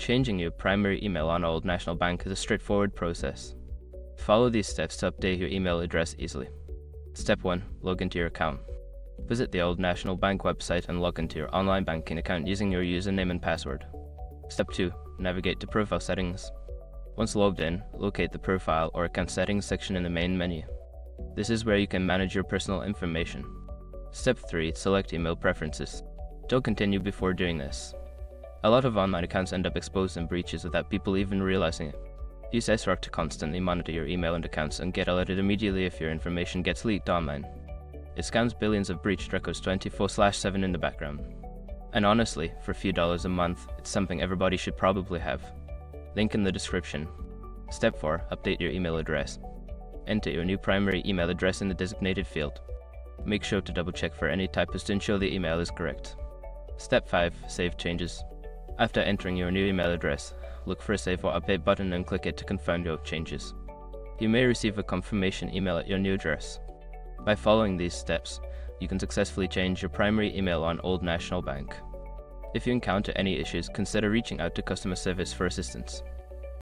Changing your primary email on Old National Bank is a straightforward process. Follow these steps to update your email address easily. Step 1. Log into your account. Visit the Old National Bank website and log into your online banking account using your username and password. Step 2. Navigate to Profile Settings. Once logged in, locate the Profile or Account Settings section in the main menu. This is where you can manage your personal information. Step 3. Select Email Preferences. Don't continue before doing this. A lot of online accounts end up exposed in breaches without people even realizing it. Use SROC to constantly monitor your email and accounts and get alerted immediately if your information gets leaked online. It scans billions of breached records 24/7 in the background. And honestly, for a few dollars a month, it's something everybody should probably have. Link in the description. Step 4. Update your email address. Enter your new primary email address in the designated field. Make sure to double check for any typos to ensure the email is correct. Step 5. Save changes. After entering your new email address, look for a Save or Update button and click it to confirm your changes. You may receive a confirmation email at your new address. By following these steps, you can successfully change your primary email on Old National Bank. If you encounter any issues, consider reaching out to customer service for assistance.